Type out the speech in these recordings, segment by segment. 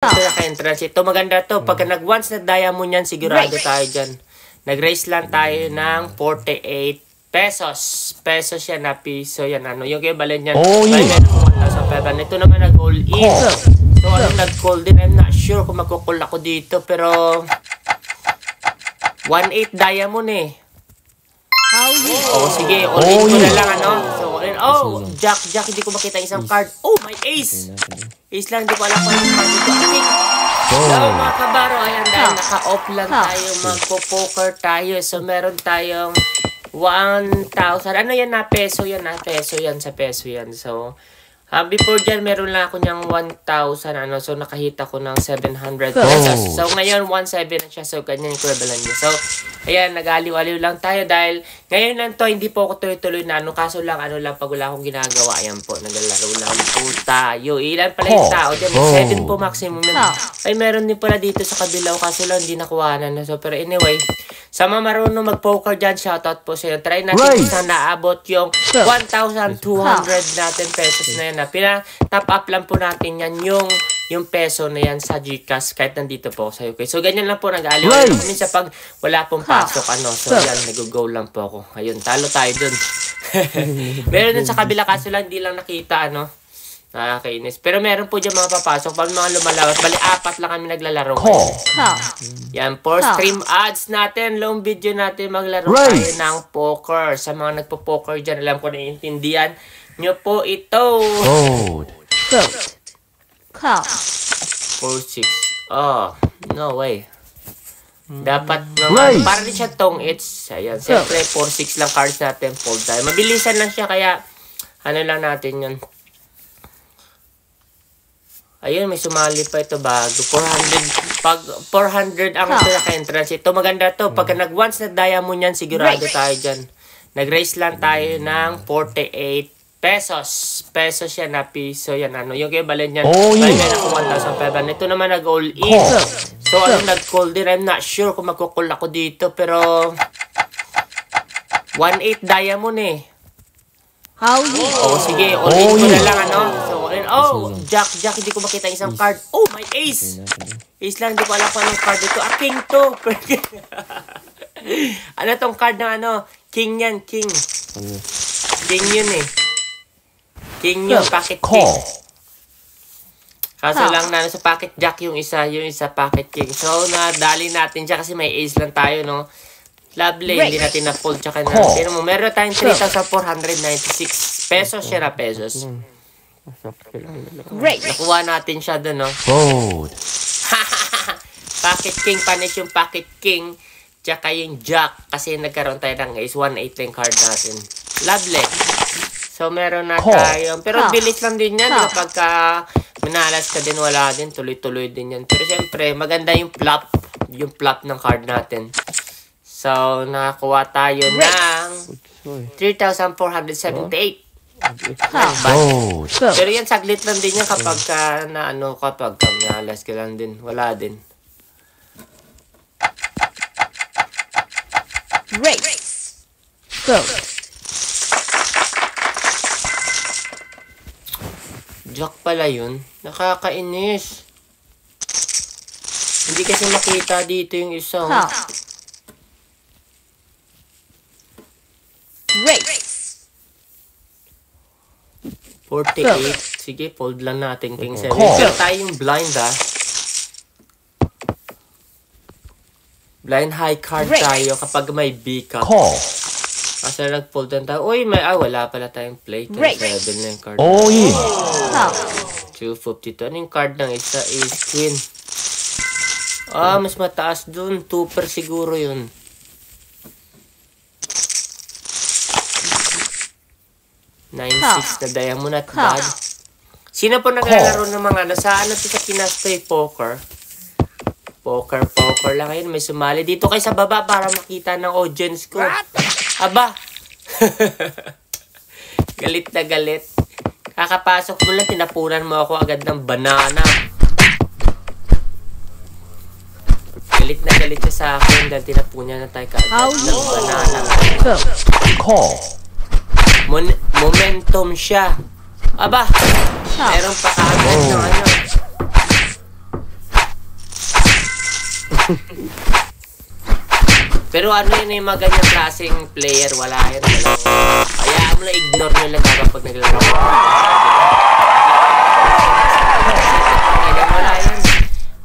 Naka-entrance. Ito maganda to. Pagka nag-once na diamond yan, sigurado tayo dyan. Nag-raise lang tayo ng 48 pesos. Pesos yan na piso yan. Ano, yung equivalent yan. Oh, yeah. Ito naman nag-all in. So, ano nag-call din? I'm not sure kung magkukul ako dito. Pero, 1.8 diamond eh. Oh, sige. All in ko na lang, ano. So, all in. Oh, Jack, hindi ko makita isang card. Oh, my ace. Ace lang, hindi ko alam kung anong card dito. Okay. So, mga kabaro, ayan, dahil naka-off lang tayo, magpo-poker tayo. So, meron tayong 1,000. Ano yan na? Peso yan na. Peso yan sa peso yan. So, before dyan, meron lang ako niyang 1,000. Ano, so, nakahita ko ng 700 pesos. So, ngayon, 1,700 na siya. So, ganyan equivalent niya. So, ayan, nag-aliw-aliw lang tayo dahil ngayon lang to, hindi po ako tuloy-tuloy na ano. Kaso lang, ano lang, pag wala akong ginagawa, ayan po, naglalaro lang po tayo. Ilan pala yung tao dyan? 7 po maximum. Ay, meron din pala dito sa kabilaw. Kaso lang, hindi nakuha na. So, pero anyway, sa mga marunong mag-poker dyan, shoutout po sa inyo. Try natin kung saan naabot yung 1,200 natin pesos na yan. Pina-top up lang po natin yan yung peso na yan sa GCash kahit nandito po ako sa UK. So, ganyan lang po nag-aliw. Minsan pag wala pong pasok, ano. So, yan, nag-go lang po ako. Ayun, talo tayo dun. Meron dun sa kabila kaso lang, hindi lang nakita, ano. Nakakainis. Pero meron po dyan mga papasok. Pag mga lumalawas, bali 4 lang kami naglalaro. Yan, for stream ads natin, long video natin, maglaro tayo ng poker. Sa mga nagpo-poker dyan, alam ko naiintindihan nyo po ito. Call. 4-6. Oh, no way. Dapat naman, para din siya tong it's. Ayan, siyempre 4-6 lang cards natin, fold tayo. Mabilisan lang siya, kaya ano lang natin yun. Ayun, may sumali pa ito bago. 400. Pag 400 ang naka-entrance. Ito maganda to. Pagka nag-once na diamond yan, sigurado tayo dyan. Nag-raise lang tayo ng 48 pesos. Pesos yan na piso yan. Ano, yung equivalent yan. Ako 1,500. Ito naman nag-all in. So, ano nag-call din? I'm not sure kung magkukul ako dito. Pero, 1.8 diamond eh. Oh, sige. All in ko na lang, ano. So, all in. Oh, Jack, hindi ko makita isang card. Oh, my ace. Ace lang, hindi ko alam kung anong card dito. King to. Ano tong card na ano? King yan, king. King yun eh. King yun, pocket king. Kaso lang na sa pocket jack yung isa pocket king. So, nadali natin siya kasi may ace lang tayo, no? Lovely, hindi natin na-fold tsaka na. Pero mo, meron tayong 3,496 pesos siya na pesos. Nakuha natin siya doon, no? Pocket king, punish yung pocket king. Tsaka yung jack. Kasi nagkaroon tayo ng ace. 1.8 yung card natin. Lovely. So, meron na tayo. Pero bilis lang din yan. Pagka minalas ka din, wala din. Tuloy-tuloy din yan. Pero siyempre, maganda yung flop. Yung flop ng card natin. So, nakakuha tayo ng 3,478. Pero yan, saglit lang din yan kapag kapag minalas ka lang din. Wala din. Race. Go. Jack pala yun. Nakakainis. Hindi kasi makita dito yung isa. Race. 48. Sige, fold lang natin king 7. Pero tayo yung blind Blind high card tayo kapag may B cup. Kasi nag-fold lang tayo. Uy, wala pala tayong play. King 7 na yung card. 252. Ano yung card ng isa? Ace queen. Mas mataas dun. 2 per siguro yun. $9.6 na diamond at bad. Sino po naglalaro ng mga sa Pinastoy Poker? Poker lang. Ayun, may sumali. Dito kayo sa baba para makita ng audience ko. Aba! Galit na galit. Kakapasok mo lang, tinapunan mo ako agad ng banana. Galit na galit siya sa akin dahil tinapunan na tayo kaagad ng banana. Momentum siya. Aba! Meron pa kaagad ng ano. Pero ano yun yung mga ganyang klaseng player, wala yan. Kaya mo na ignore nyo lang kapag naglalaro. Wala yan.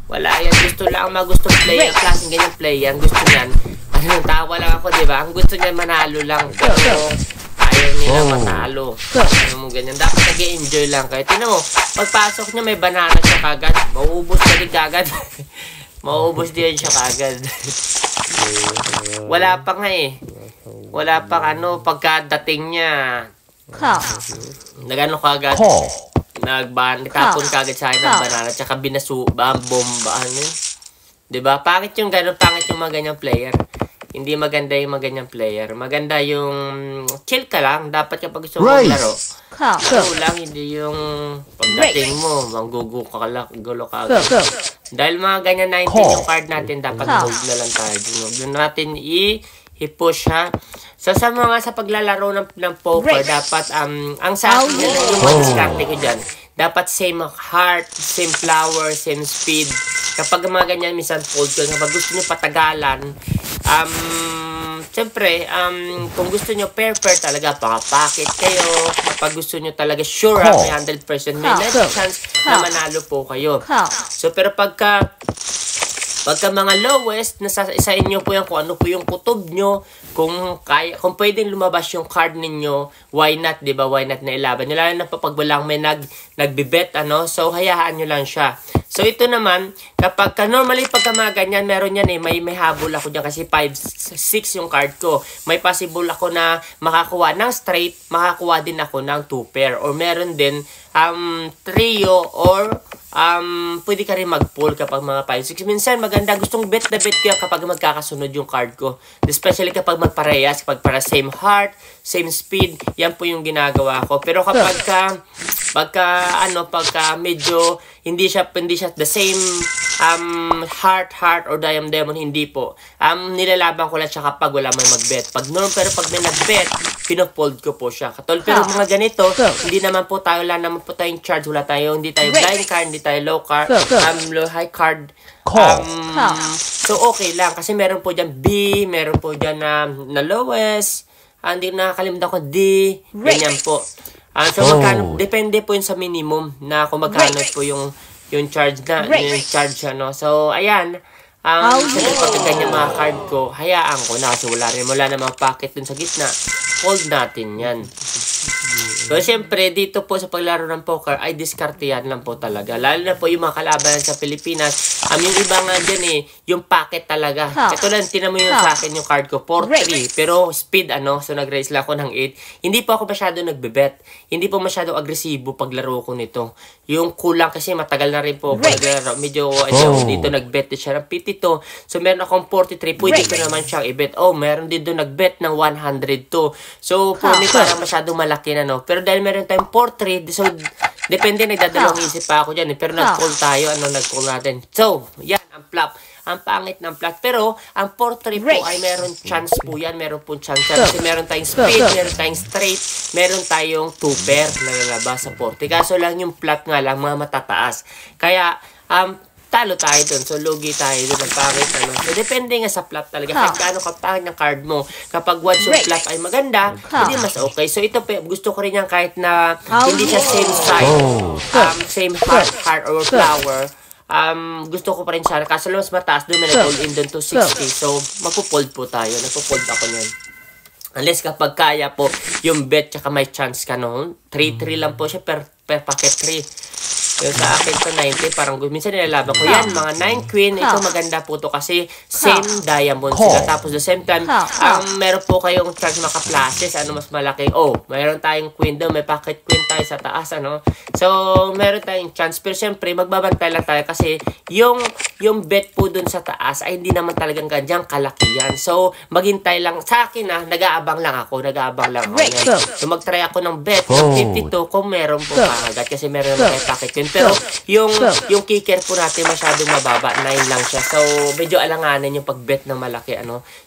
Wala yan. Gusto lang magustong player, klaseng ganyang player. Ang gusto niyan, tawa lang ako, diba? Ang gusto niyan manalo lang. Pero ayaw nila manalo. Ano mo ganyan. Dapat nag-enjoy lang kayo. Tinan mo, pagpasok niya may banana siya kagad. Mauubos na din kagad. Mauubos din siya kagad. Wala pa nga eh. Wala pa pagkadating niya. Nagano kagad. Nagtapon kagad sa akin ng banana. Tsaka bomba. Diba? Pangit yung gano'n. Pangit yung mga ganyang player. Hindi maganda yung mga ganyang player. Maganda yung chill ka lang. Dapat kapag gusto mo maglaro. Laro lang. Hindi yung pagdating mo. Manggugulo ka agad. Dahil mga ganyan 19 yung card natin. Dapat hold na lang tayo. Doon natin i-push ha. So sa paglalaro ng poker, dapat ang sa akin yung mag-discarte ko dyan. Dapat same heart, same flower, same speed. Kapag mga ganyan, minsan fold ko. Kapag gusto nyo patagalan, siyempre, kung gusto nyo pair talaga, pakapakit kayo. Kapag gusto nyo talaga sure, may 100%, may chance na manalo po kayo. So, pero pagka mga lowest, nasa isa inyo po yan kung ano po yung kutob nyo. Kung pwedeng lumabas yung card ninyo, why not, di ba? Why not na ilaban nyo? Lalo na pag walang may nagbibet, so hayaan nyo lang siya. So ito naman, normally pagka mga ganyan, meron yan may habol ako dyan kasi 5, 6 yung card ko. May possible ako na makakuha ng straight, makakuha din ako ng 2 pair. Or meron din trio or pwede ka rin mag-pull kapag mga 5, 6. Minsan maganda, gustong bet na bet kaya kapag magkakasunod yung card ko. Especially kapag magparehas, kapag para same heart, same speed, yan po yung ginagawa ko. Pero kapag pagka medyo hindi siya the same heart or diamond, hindi po. Nilalaban ko lang siya kapag wala may mag-bet. Pero pag may nag-bet, pinofold ko po siya. Pero mga ganito, hindi naman po tayo, wala naman po tayong charge, hindi tayo blind card, hindi tayo low card, low high card. So okay lang kasi meron po dyan B, meron po dyan na lowest, hindi nakakalimutan ko D, ganyan po. So magkano, depende po yun sa minimum na kung magkano po yung charge So ayan, pag ganyan mga card ko, hayaan ko na kasi wala namang pocket dun sa gitna. Fold natin yan. So, siyempre, dito po sa paglaro ng poker, ay diskarte yan lang po talaga. Lalo na po yung mga kalaban sa Pilipinas. Yung iba nga dyan yung packet talaga. Ito lang, tinan mo yun sa akin yung card ko, 4-3. Pero speed, so nag-raise lang ako ng 8. Hindi po ako masyado nagbebet. Hindi po masyado agresibo paglaro ko nito. Yung kulang kasi matagal na rin po paglaro. Medyo, dito nagbet siya ng 52. So, meron akong 43. Pwede ko naman siyang i-bet. Meron din doon nagbet ng 102. So, for me, parang masyado malaki na, Pero dahil meron tayong 4-3, so, depende, nagdadalawang isip pa ako dyan. Pero nag-call tayo, nag-call natin. So, yan, ang flop. Ang pangit ng flop. Pero, ang 4-3 po ay meron chance po yan. Meron po chance. Kasi meron tayong speed, meron tayong straight, meron tayong 2 pair na lalabas sa 40. Kaso lang yung flop nga lang, mga matataas. Kaya, talo tayo dun. So, lugi tayo dun. Ang pangit, So, depende nga sa flop talaga. Kahit gaano kapangit ng card mo. Kapag once yung flop ay maganda, hindi mas okay. So, ito, gusto ko rin yan kahit na hindi siya same side, same heart or flower. Gusto ko pa rin siya. Kaso lang mas mataas doon, may nag-hold in doon to 60. So, mapupold po tayo. Nagpupold ako niyan. Unless kapag kaya po, yung bet tsaka may chance ka noon. 3-3 lang po siya per packet 3. Yung sa akin to 90, parang minsan nilalaban ko yan, mga 9 queen, ito maganda po to kasi same diamond sila. Tapos the same time, meron po kayong chance maka-flashes, mas malaki. Meron tayong queen doon, may pocket queen tayo sa taas, So, meron tayong chance. Pero syempre, magbabantay lang tayo kasi yung bet po doon sa taas ay hindi naman talagang ganyang kalakihan. So, maghintay lang. Sa akin nag-aabang lang ako. So, mag-try ako ng bet ng 52 kung meron po kagad kasi meron naman kay pocket queen. Pero yung kicker po natin masyadong mababa, 9 lang siya. So medyo alanganin yung pag-bet na malaki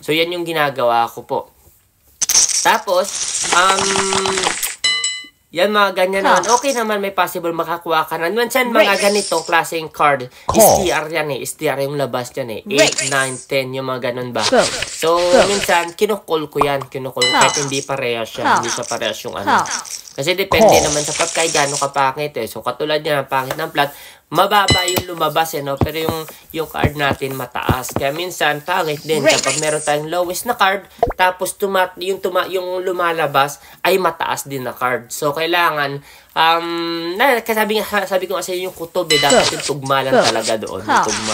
So yan yung ginagawa ko po. Tapos Yan, mga ganyan naman. Okay naman, may possible makakuha ka na. Minsan, mga ganitong klaseng card, STR yan eh. STR yung labas yan eh. 8, 9, 10, yung mga ganun ba. So, minsan, kinukol ko yan. Kinukol ko kahit hindi parehas siya. Hindi siya parehas yung ano. Kasi depende naman sa plat kay gano'ng kapangit eh. So, katulad niya, pangit ng plat, mababa yung lumabas eh, no? Pero yung card natin mataas. Kaya minsan, pangit din. Kapag meron tayong lowest na card, tapos yung lumalabas ay mataas din na card. So, kailangan, sabi ko kasi yung kutob eh, dapat yung tugma lang talaga doon. Yung tugma.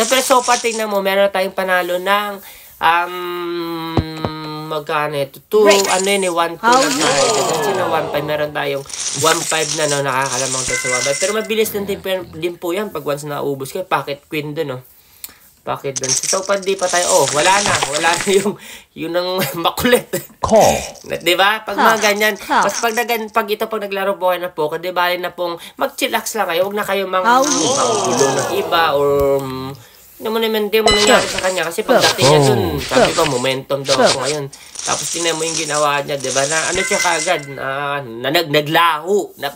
So, tingnan mo, meron tayong panalo ng, magkano ito? 2, ano yun eh, 1, 2 lang tayo. Kasi na 1, 5, meron tayong 1, 5 na, no, nakakalamang to sa 1, 5. Pero mabilis din po yan pag once naubos kayo. Pocket queen dun, no. Pocket dun. So, di pa tayo, wala na yung ang makulit. Diba? Pag mga ganyan, pag ito naglaro po kayo na poker, di ba, na pong mag-chillax lang kayo. Huwag na kayo manggulo ng iba or hindi mo nangyari sa kanya kasi pagdating niya dun, sabi ko, momentum daw ako ngayon. Tapos tingnan mo yung ginawa niya, di ba? Na ano siya kagad, naglaho, na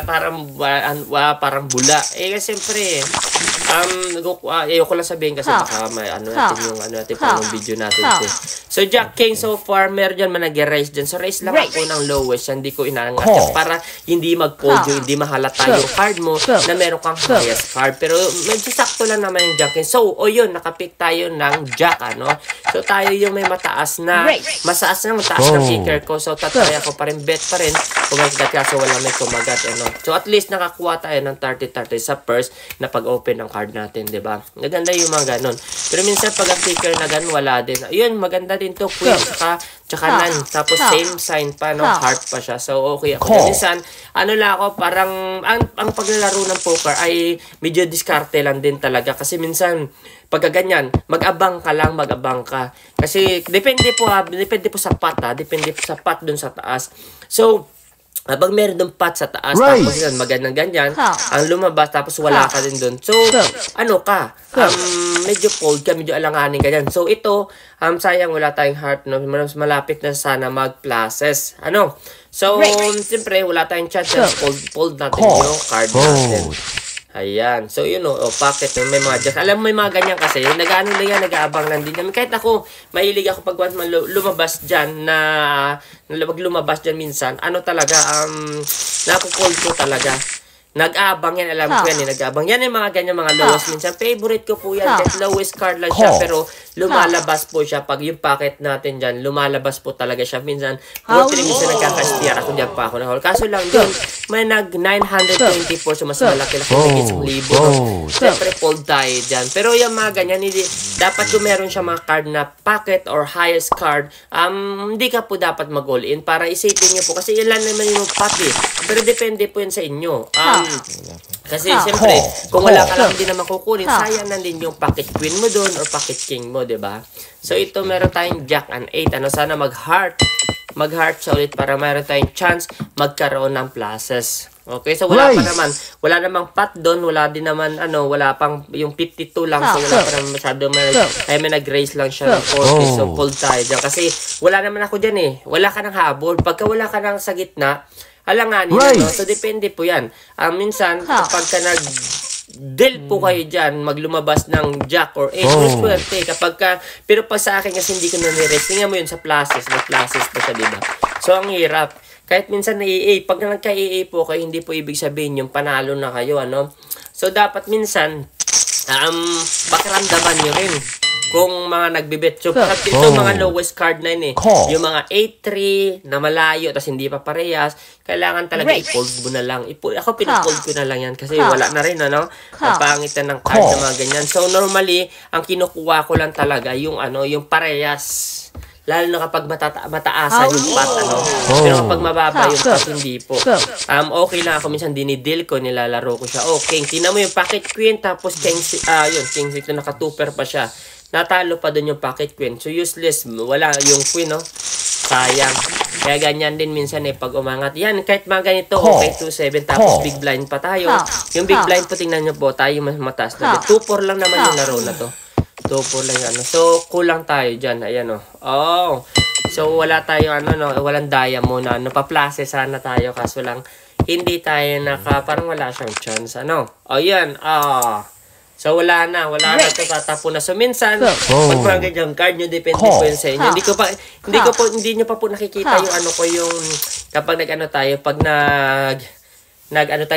parang bula. Eh, siyempre, ayoko lang sabihin kasi baka may natin pa yung video natin. So, Jack King, so far, meron dyan nag-raise dyan. So, raise lang ako ng lowest. Hindi ko inaangat para hindi mag-fold yung, hindi mahalata yung card mo na meron kang highest card. Pero, medyo sakto lang naman yung Jack King. So, yun, nakapick tayo ng Jack, ano? So, tayo yung may mataas na kicker ko. So, tatry ako pa rin, bet pa rin. Kumagat kaso wala may kumagat, ano? So, at least nakakuha tayo ng 30-30 sa first na pag-open ng card natin, di ba? Maganda yung mga ganun. Pero minsan, pag ang kicker na ganun, wala din. Yun, maganda din to, queen, tsaka nan. Tapos, same sign pa, no? Heart pa siya. So, okay ako. Minsan, lang ako, parang, ang paglalaro ng poker ay medyo diskarte lang din talaga. Kasi minsan, pagka ganyan, mag-abang ka. Kasi, depende po sa pot, depende po sa pot dun sa taas. So, pag meron doon pot sa taas, tapos yun, magandang ganyan, ang lumabas, tapos wala ka din doon. So, medyo fold ka, medyo alanganin ka dyan. So, ito, sayang wala tayong heart, no? Mas malapit na sana mag-classes. So, siyempre, wala tayong chance, fold natin yung card natin. Ayan. So, yun pocket. May mga jack. Alam mo, may mga ganyan kasi. Nag-aabang lang din. Kahit ako, mahilig ako pag once lumabas dyan pag lumabas dyan minsan, talaga, nakukold ko talaga. Nag-aabang yan, alam ko yan nag-aabang. Yan yung mga ganyan, mga lowest minsan. Favorite ko po yan, kahit lowest card lang siya, pero lumalabas po siya. Pag yung packet natin dyan, lumalabas po talaga siya. Minsan, minsan nagkaka-STR ako dyan pa ako na-haul. Kaso lang doon, may nag-924, so mas malaki-laki may 1,000. Siyempre, fold tayo dyan. Pero yung mga ganyan, dapat kung meron siya mga card na packet or highest card, hindi ka po dapat mag-all in para isipin nyo po. Kasi ilan naman yung pati. Pero depende po yan sa inyo. Kasi siyempre, kung wala ka lang din na makukunin, sayang na din yung pocket queen mo doon or pocket king mo, diba? So, ito meron tayong jack and 8. Sana mag-heart siya ulit para meron tayong chance magkaroon ng pluses. Okay, so wala namang pot doon, wala din naman, wala pang yung 52 lang, so wala pa naman masyado, may nag-raise lang siya ng 40, so fold tayo dyan. Kasi wala naman ako dyan eh, wala ka ng habol. Pagka wala ka ng sa gitna, alanganin na, no? So, depende po yan. Minsan, kapag ka nag-deal po kayo dyan, maglumabas ng jack or 8, swerte. Pero pag sa akin kasi hindi ko na-raise, tingnan mo yun sa pluses, may pluses pa siya, diba? So, ang hirap. Kahit minsan na-AA, pag nagka-AA po kayo, hindi po ibig sabihin yung panalo na kayo, ano? So, dapat minsan, pakiramdaman nyo rin kung mga nagbibet. So, ito mga lowest card na yun eh. Yung mga 8-3 na malayo, tapos hindi pa parehas, kailangan talaga i-fold mo na lang. Ako pinafold ko na lang yan kasi wala na rin, ano? Napangitan ng card na mga ganyan. So, normally, ang kinukuha ko lang talaga yung yung parehas. Lalo na kapag mataasan yung pot, Pero kapag mababa yung pot, hindi po. Okay lang ako. Minsan dinidil ko, nilalaro ko siya. King. Tingnan mo yung pocket queen, tapos king 6 na naka-tupper pa siya. Natalo pa dun yung pocket queen. So, useless. Wala yung queen, no? Sayang. Kaya ganyan din minsan pag umangat. Yan, kahit mga ganito, okay, 2-7, tapos big blind pa tayo. Yung big blind po, tingnan nyo po, tayo mas mataas na. 2-4 lang naman yung laro na to. 2-4 lang yan. So, kulang tayo dyan. Ayan, So, wala tayo, walang diamond na, pa-plus sana tayo, kaso lang, hindi tayo parang wala siyang chance, O, yan, So, wala na ito, tatapo na. So, minsan, pag mga ganyang card nyo, depende po yun sa inyo. Hindi nyo pa po nakikita yung kapag tayo, pag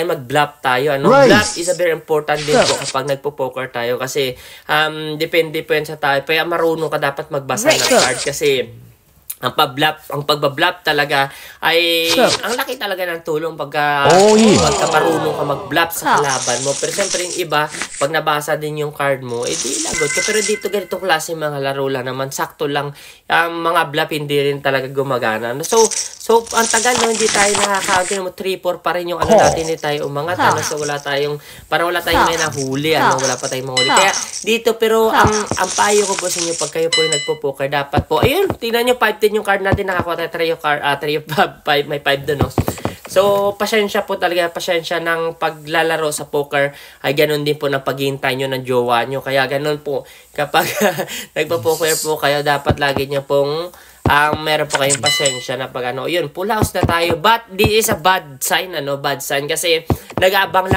mag-bluff tayo. Bluff is a very important din po kapag nagpo-poker tayo kasi depende po yan sa tayo. Kaya marunong ka dapat magbasa ng card kasi ang pagba-bluff talaga ay ang laki talaga ng tulong pagka marunong ka mag-bluff sa kalaban mo. Pero siyempre yung iba, pag nabasa din yung card mo, di lagot ka. Pero dito ganito klase mga laro lang naman, sakto lang, mga bluff hindi rin talaga gumagana. So ang tagal hindi tayo nakaka-count mo 3-4 pa rin yung natin, hindi tayo umangat. So wala tayong may nahuli, wala pa tayong mahuli. Kaya dito, pero ang payo ko po sa inyo, pag kayo po yung nagpo-poker, dapat po, ayun, tingnan nyo 5 yung card natin, nakakuha tayo 3 5, may 5 doon, So, pasensya ng paglalaro sa poker ay ganun din po na paghihintay nyo ng jowa nyo. Kaya ganun po, kapag nagpo-poker po kayo, dapat lagi nyo pong meron po kayong pasensya na pag yun, full house na tayo. But this is a bad sign, bad sign. Kasi nag-aabang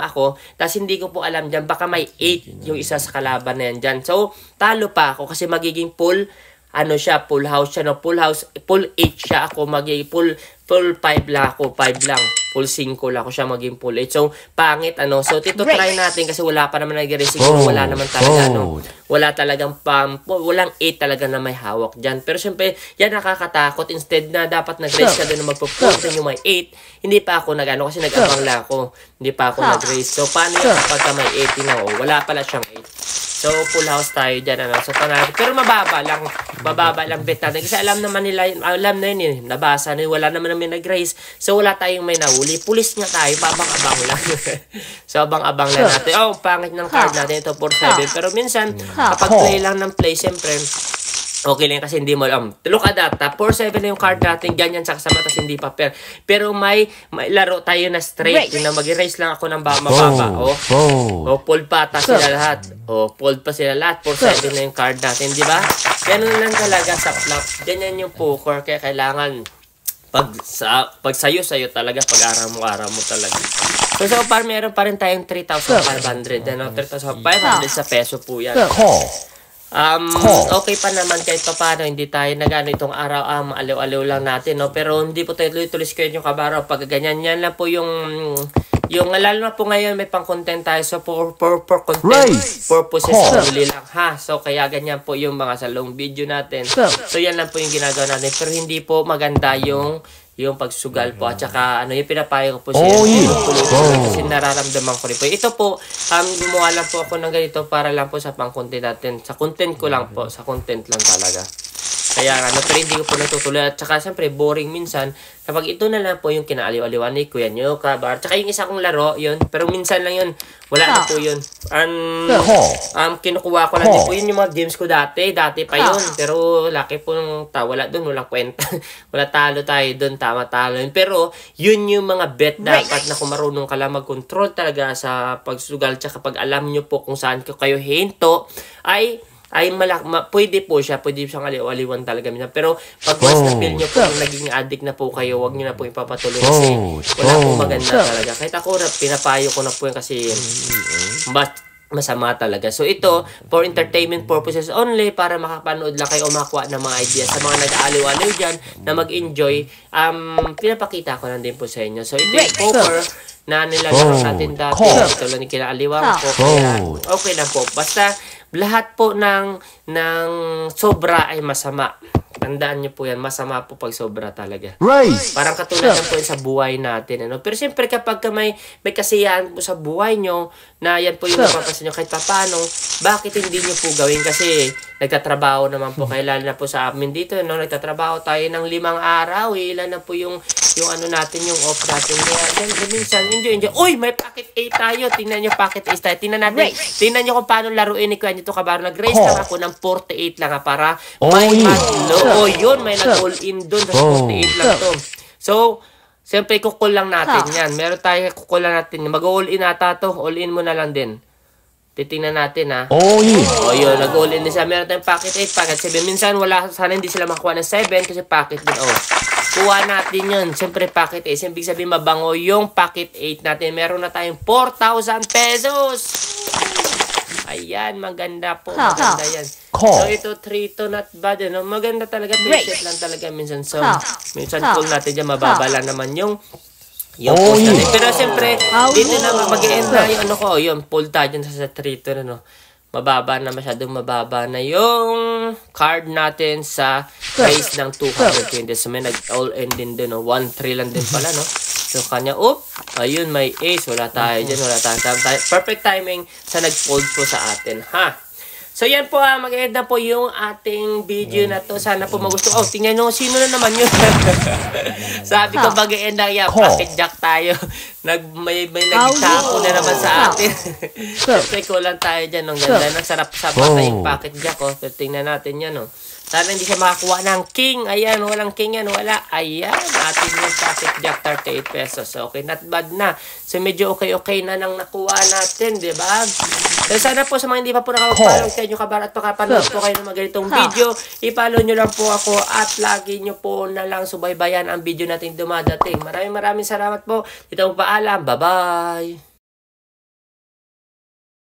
ako, tapos hindi ko po alam dyan, baka may 8 yung isa sa kalaban na yan dyan. So, talo pa ako kasi magiging full full house siya, full 8 siya ako, magiging full 5 lang ako, 5 lang, full 5 lang ako siya, maging full 8. So, pangit, So, try natin kasi wala pa naman nag-raise, siguro wala naman talaga, wala talagang walang 8 talaga na may hawak dyan. Pero, syempre, yan nakakatakot. Instead na dapat nag-raise ka doon na magpo-pull yung may 8, hindi pa ako kasi nag-abang lang ako, hindi pa ako nag-raise. So, paano yung kapag may 18 na, wala pala siyang 8. So, full house tayo dyan, So, pero mababa lang bet natin. Kasi alam naman nila, alam na yun, nabasa na wala naman namin nag-raise. So, wala tayong may nahuli. Pulis nga tayo, abang-abang lang. So, abang-abang lang natin. Pangit ng card natin, ito 4-7. Pero minsan, kapag play lang ng play, siyempre, okay lang kasi hindi mo alam. Look at that. 4-7 na yung card natin. Ganyan sa kasama. Tapos hindi pa pair. Pero may laro tayo na straight. Yung na mag-erase lang ako ng mababa. Fold pa ata sila lahat. Fold pa sila lahat. 4-7 na yung card natin. Di ba? Ganun lang talaga sa flop. Ganyan yung poker. Kaya kailangan pag sayo talaga. Pag-aral mo talaga. So far, meron pa rin tayong 3,500. 3,500 sa peso po yan. Okay pa naman kahit pa paano, hindi tayo itong araw, aliw-aliw lang natin, Pero hindi po tayo tuloy-tuloy yung kabaro. Pag ganyan, yan lang po yung lalo na po ngayon may pang-content tayo. So, for content purposes only lang, So, kaya ganyan po yung mga sa long video natin. So, yan lang po yung ginagawa natin. Pero hindi po maganda yung pagsugal po at saka yung pinapayo ko po siya kasi nararamdaman ko rin po. Ito po, gumawa lang po ako ng ganito para lang po sa pang-content natin. Sa content ko lang po, sa content lang talaga. Kaya pero hindi ko po natutuloy. At saka siyempre boring minsan kapag ito na lang po yung kinaaliw-aliwan ni Kuya Nyo, Kabar. Tsaka yung isa kong laro, yun. Pero minsan lang yun. Wala na po yun. Kinukuha ko lang din po yun yung mga games ko dati. Dati pa yun. Pero laki po nung wala dun. Walang kwenta. Wala talo tayo dun. Tama talo yun. Pero yun yung mga bet dapat na kung marunong ka lang mag-control talaga sa pagsugal. Tsaka pag alam nyo po kung saan kayo hinto, pwede po siyang aliw-aliwan talaga minsan. Pero pag once na feel nyo po naging addict na po kayo, wag nyo na po ipapatuloy kasi wala pong maganda talaga. Kahit ako pinapayo ko na po yun kasi masama talaga. So ito, for entertainment purposes only, para makapanood lang kayo o makakuha ng mga ideas sa mga nag-aaliw-aliw dyan na mag-enjoy. Pinapakita ko lang din po sa inyo. So ito yung poker na nilalaro natin dati. Ito lang yung kinaaliwang ko. Kaya okay na po. Basta lahat po ng sobra ay masama. Tandaan nyo po yan, masama po pag sobra talaga. Parang katulad po yun sa buhay natin. Pero siyempre kapag may kasiyahan po sa buhay nyo, na yan po yung napapansin nyo kahit paano, bakit hindi nyo po gawin? Kasi nagtatrabaho naman po kayo, lalo na po sa amin dito, nagtatrabaho tayo ng 5 araw, ilan na po yung natin, yung off natin. Kaya minsan, enjoy. Uy, may pocket A tayo. Tingnan nyo pocket A tayo. Tingnan nyo kung paano laruin ni Kuya nito Kabaro. Nag-raise lang ako ng 48 lang para may matlo. Yun, may nag-all in dun. 48 lang to. So, siyempre, kukul lang natin yan. Meron tayo kukul lang natin. Mag-all in ata to. All in mo na lang din. Titingnan natin ha. Oh, O yun, nag-all in din siya. Meron tayong packet 8, packet 7. Minsan wala, sana hindi sila makakuha ng 7 kasi packet din. O, kuha natin yun. Siyempre packet 8. Ibig sabihin mabango yung packet 8 natin. Meron na tayong 4,000 pesos. Ayan, maganda po. Maganda yan. So ito, 3 to not bad. Ano? Maganda talaga. Patient lang talaga minsan. So, minsan pull natin dyan. Mababa lang naman yung post natin. Pero siyempre, dito na mag-e-end na yung ano ko. Yun, pull tayo dyan sa 3 to ano. Mababa na, masyadong mababa na yung card natin sa price ng 220. So may nag-all-in din dun. 1-3 lang din pala, no? So kanya, ayun, may ace. Wala tayo dyan, wala tayo. Perfect timing sa nag-fold po sa atin, ha? So yan po mag-end na po yung ating video na to. Sana po magustuhan. Tingnan nyo, sino na naman yun? Sabi ko mag-end na yan. Pocket jack tayo. May nagtako na naman sa atin. Siyempre kulang tayo dyan. Ang ganda. Nagsarap-sarap na yung pocket jack. So tingnan natin yan. Sana hindi siya makakuha ng king. Ayan, walang king yan. Wala. Ayan, atin yung pocket jack 38 pesos. So, okay, not bad na. So, medyo okay na nang nakuha natin, di ba? So, sana po sa mga hindi pa po nakapag-follow sa inyo kabar at makapanood po kayo ng mga ganitong video, i-follow nyo lang po ako at lagi nyo po na lang subaybayan ang video natin dumadating. Maraming salamat po. Dito po paalam. Bye-bye!